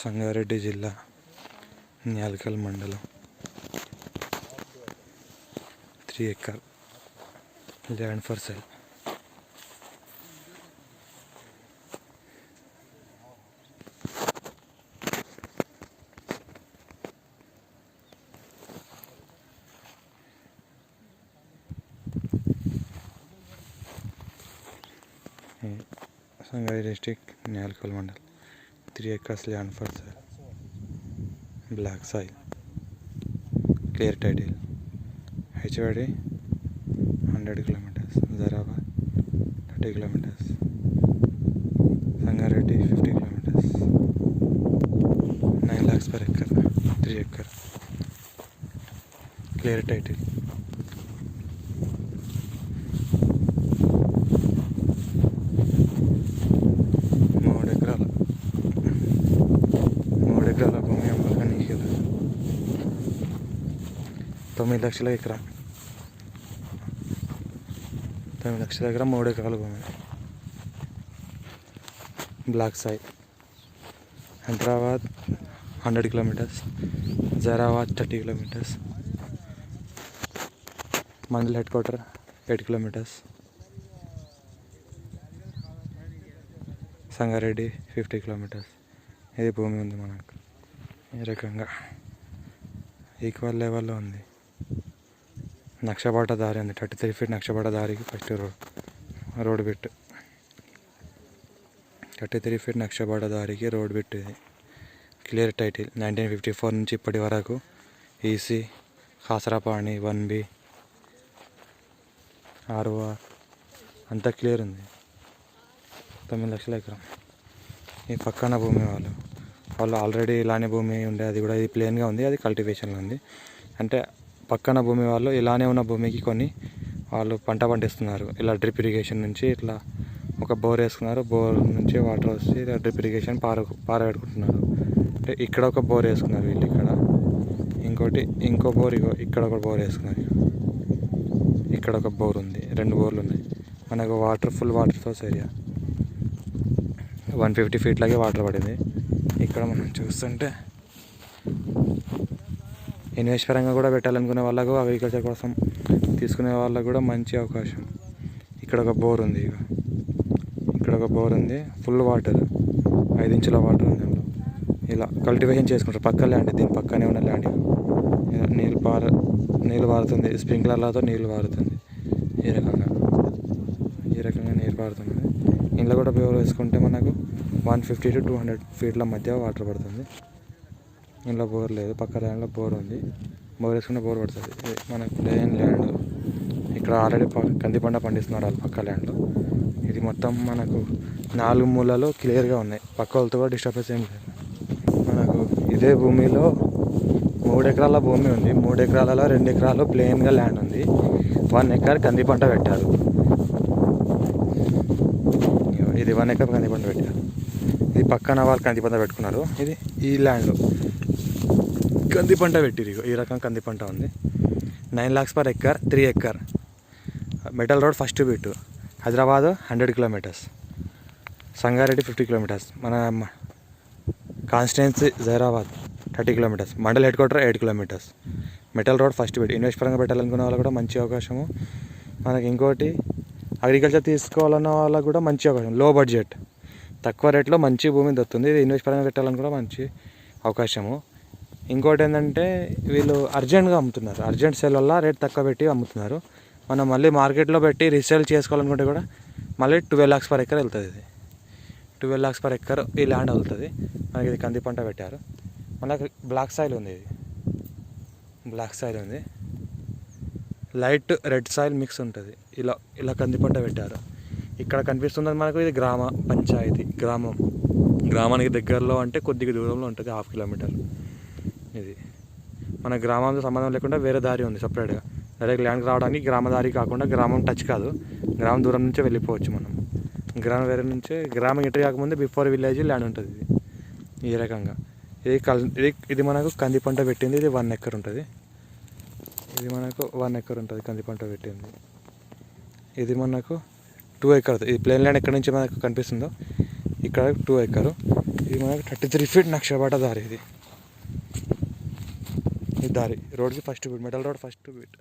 సంగారెడ్డి జిల్లా న్యాల్కల్ మండలం 3 acre land for sale. Sangareddy district Nyalkal mandal 3 acres land for sale. Black soil, clear title, HOD 100 kilometers, Zaheerabad 30 kilometers, Sangareddy 50 kilometers, 9 lakhs per acre, 3 acre, clear title. మూడు ఎకరాల భూమి అమ్మకానికి 9 లక్షల ఎకరా. 9 లక్షల ఎకరా, 3 ఎకరాల భూమి. Black soil, Hyderabad 100 kilometers, Zaheerabad 30 kilometers, mandal head quarter 8 kilometers, Sangareddy 50 kilometers. ఇది భూమి ఉంది మనకు. ఈ రకంగా ఈక్వల్ లెవెల్లో ఉంది. నక్షబాట దారి ఉంది, 33 feet నక్షబాట దారికి ఫస్ట్ రోడ్ బిట్. 33 feet నక్షబాట దారికి రోడ్ బిట్. ఇది క్లియర్ టైటిల్. 1954 నుంచి ఇప్పటి వరకు ఈసీ, ఖాసరాపాణి, 1B, ROR అంతా క్లియర్ ఉంది. 9 లక్షల ఎకరం. ఈ పక్కన భూమి వాళ్ళు ఆల్రెడీ ఇలానే భూమి ఉండే, అది కూడా ఇది ప్లేన్గా ఉంది, అది కల్టివేషన్లో ఉంది. అంటే పక్కన భూమి వాళ్ళు ఇలానే ఉన్న భూమికి కొన్ని వాళ్ళు పంట పండిస్తున్నారు. ఇలా డ్రిప్ ఇరిగేషన్ నుంచి ఇట్లా ఒక బోర్ వేసుకున్నారు, బోర్ నుంచి వాటర్ వచ్చి ఇలా డ్రిప్ ఇరిగేషన్ పారబెట్టుకుంటున్నారు. అంటే ఇక్కడ ఒక బోర్ వేసుకున్నారు వీళ్ళు, ఇక్కడ ఇంకో బోర్, ఇక్కడ ఒక బోర్ వేసుకున్నారు. ఇక్కడ ఒక బోర్ ఉంది, 2 బోర్లు ఉన్నాయి మనకు. ఫుల్ వాటర్తో ఏరియా 150 feet లాగే వాటర్ పడింది. ఇక్కడ మనం చూస్తుంటే ఇన్వెస్ట్ పరంగా కూడా పెట్టాలనుకునే వాళ్ళకు, అగ్రికల్చర్ కోసం తీసుకునే వాళ్ళకు కూడా మంచి అవకాశం. ఇక్కడ ఒక బోర్ ఉంది, ఇక్కడ ఒక బోర్ ఉంది, ఫుల్ వాటర్, 5 inches వాటర్ ఉంది. ఇలా కల్టివేషన్ చేసుకుంటారు. పక్క ల్యాండ్, దీని పక్కనే ఉన్న ల్యాండ్. నీళ్ళు పారుతుంది, స్ప్రింక్లర్లతో నీళ్ళు పారుతుంది. ఈ రకంగా నీళ్ళు పారుతుంది. ఇంట్లో కూడా బోర్ వేసుకుంటే మనకు 150 to 200 feet మధ్య వాటర్ పడుతుంది. ఇంట్లో బోర్ లేదు, పక్క ల్యాండ్లో బోర్ ఉంది. బోర్ వేసుకుంటే బోర్ పడుతుంది. మనకు ప్లేన్ ల్యాండ్. ఇక్కడ ఆల్రెడీ కంది పంట పండిస్తున్నారు వాళ్ళు పక్క ల్యాండ్లో. ఇది మొత్తం మనకు 4 మూలలో క్లియర్గా ఉన్నాయి. పక్క వాళ్ళతో కూడా డిస్టర్బెన్స్ ఏం లేదు. మనకు ఇదే భూమిలో 3 acres భూమి ఉంది. 3 acresలలో 2 acres ప్లెయిన్గా ల్యాండ్ ఉంది. 1 acre కంది పంట పెట్టారు. ఇది 1 acre కంది పంట పెట్టారు. ఇది పక్కన వాళ్ళు కంది పంట పెట్టుకున్నారు. ఇది ఈ ల్యాండ్లో కంది పంట పెట్టిరు. ఈ రకం కంది పంట ఉంది. 9 lakhs per acre, 3 acre, metal road first bit. Hyderabad 100 kilometers, Sangareddy 50 kilometers, మన constituency Zaheerabad 30 kilometers, mandal head quarter 8 kilometers, metal road first bit. Invest పరంగా పెట్టాలనుకునే వాళ్ళకు కూడా మంచి అవకాశము మనకి. ఇంకోటి అగ్రికల్చర్ తీసుకోవాలన్న వాళ్ళకు కూడా మంచి అవకాశం. లో బడ్జెట్, తక్కువ రేట్లో మంచి భూమి దొరుకుతుంది. ఇది ఇన్వెస్ట్ పరంగా పెట్టాలని కూడా మంచి అవకాశము. ఇంకోటి ఏంటంటే వీళ్ళు అర్జెంట్గా అమ్ముతున్నారు. అర్జెంట్ సేల్ వల్ల రేట్ తక్కువ పెట్టి అమ్ముతున్నారు. మనం మళ్ళీ మార్కెట్లో పెట్టి రీసేల్ చేసుకోవాలనుకుంటే కూడా మళ్ళీ 12 lakhs per acre వెళ్తుంది. ఇది 12 lakhs per acre ఈ ల్యాండ్ వెళ్తుంది మనకి. ఇది కంది పంట పెట్టారు. మనకి బ్లాక్ సాయిల్ ఉంది. ఇది బ్లాక్ సాయిల్ ఉంది, లైట్ రెడ్ సాయిల్ మిక్స్ ఉంటుంది. ఇలా కంది పంట పెట్టారు. ఇక్కడ కనిపిస్తున్నది మనకు ఇది గ్రామ పంచాయతీ. గ్రామానికి దగ్గరలో అంటే కొద్దిగా దూరంలో ఉంటుంది, 1/2 kilometer. ఇది మన గ్రామంతో సంబంధం లేకుండా వేరే దారి ఉంది సపరేట్గా. డైరెక్ట్ ల్యాండ్కి రావడానికి గ్రామ దారి కాకుండా, గ్రామం టచ్ కాదు, గ్రామం దూరం నుంచే వెళ్ళిపోవచ్చు మనం. గ్రామం వేరే నుంచే, గ్రామం ఎంట్రీ కాకముందే బిఫోర్ విలేజ్ ల్యాండ్ ఉంటుంది. ఇది ఈ రకంగా ఇది మనకు కంది పంట పెట్టింది. ఇది 1 acre ఉంటుంది. ఇది మనకు 1 acre ఉంటుంది కంది పంట పెట్టింది. ఇది మనకు 2 acres. ఈ ప్లేన్ ల్యాండ్ ఎక్కడి నుంచి మనకు కనిపిస్తుందో ఇక్కడ 2 ఎకరు. ఇది మనకు 33 ఫీట్ నక్షబాట దారి. ఇది దారి రోడ్కి first beat, metal road first beat.